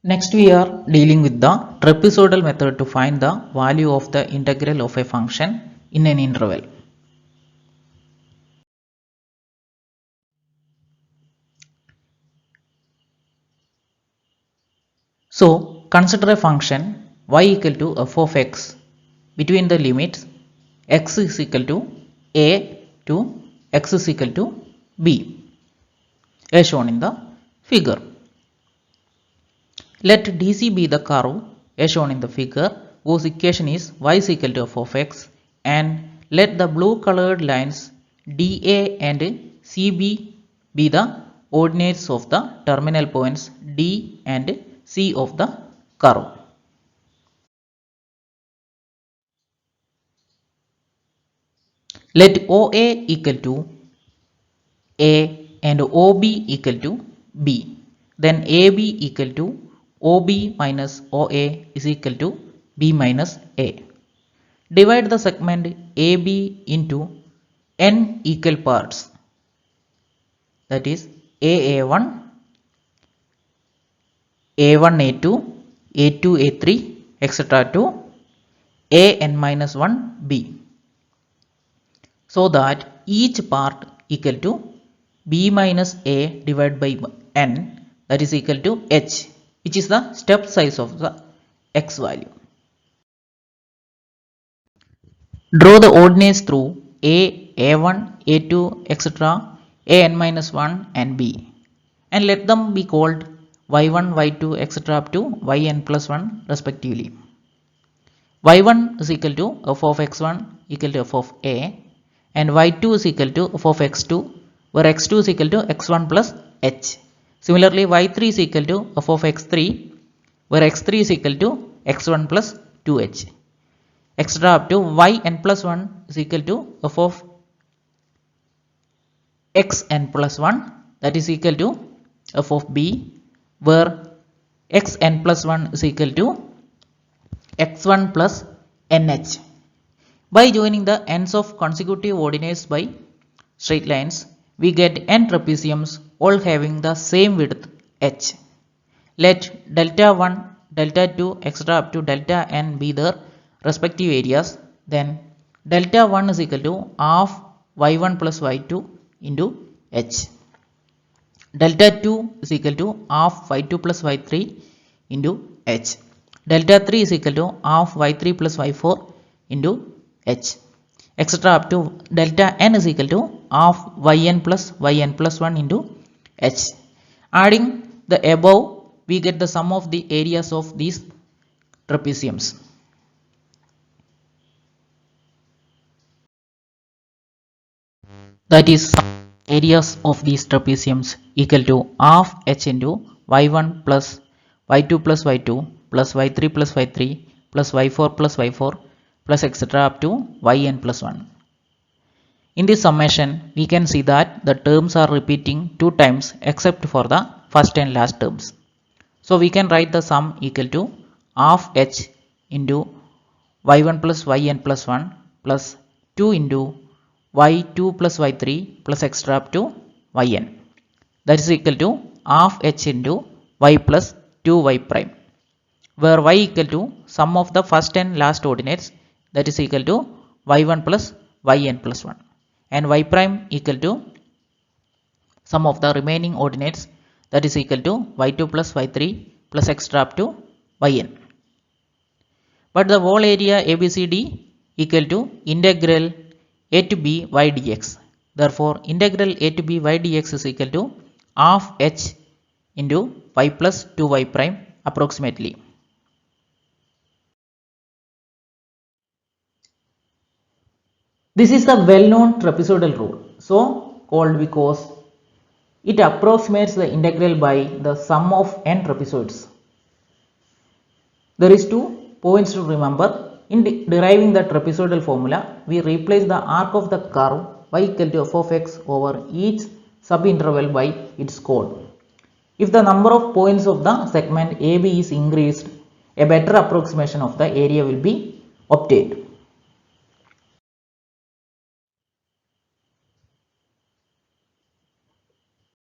Next we are dealing with the trapezoidal method to find the value of the integral of a function in an interval. So consider a function y equal to f of x between the limits x is equal to a to x is equal to b as shown in the figure. Let DC be the curve as shown in the figure whose equation is y is equal to f of x, and let the blue colored lines DA and CB be the ordinates of the terminal points D and C of the curve. Let OA equal to A and OB equal to B. Then AB equal to OB minus OA is equal to B minus A. Divide the segment AB into n equal parts, that is AA1, A1 A2, A2 A3 etc. to AN minus 1 B, so that each part equal to B minus A divided by n, that is equal to h, which is the step size of the x value. Draw the ordinates through A, A1, A2 etc. An minus 1 and B, and let them be called y1, y2 etc. up to yn plus 1 respectively. y1 is equal to f of x1 equal to f of a, and y2 is equal to f of x2, where x2 is equal to x1 plus h. Similarly, y3 is equal to f of x3, where x3 is equal to x1 plus 2h, etc. up to yn plus 1 is equal to f of xn plus 1, that is equal to f of b, where xn plus 1 is equal to x1 plus nh. By joining the ends of consecutive ordinates by straight lines, we get n trapeziums all having the same width h. Let delta 1, delta 2 etc. up to delta n be their respective areas. Then delta 1 is equal to half y1 plus y2 into h. Delta 2 is equal to half y2 plus y3 into h. Delta 3 is equal to half y3 plus y4 into h, etc. up to delta n is equal to half yn plus 1 into h. Adding the above, we get the sum of the areas of these trapeziums. That is, areas of these trapeziums equal to half h into y1 plus y2 plus y2 plus y3 plus y3 plus y4 plus y4 plus etc. up to yn plus 1. In this summation, we can see that the terms are repeating 2 times except for the first and last terms. So we can write the sum equal to half h into y1 plus yn plus 1 plus 2 into y2 plus y3 plus etc. up to yn. That is equal to half h into y plus 2y prime, where y equal to sum of the first and last ordinates, that is equal to y1 plus yn plus 1, and y prime equal to sum of the remaining ordinates, that is equal to y2 plus y3 plus etc. up to yn. But the whole area ABCD equal to integral a to b y dx. Therefore, integral a to b y dx is equal to half h into y plus 2y prime approximately. This is the well-known trapezoidal rule, so called because it approximates the integral by the sum of n trapezoids. There is 2 points to remember. In deriving the trapezoidal formula, we replace the arc of the curve y equal to f of x over each subinterval by its chord. If the number of points of the segment AB is increased, a better approximation of the area will be obtained.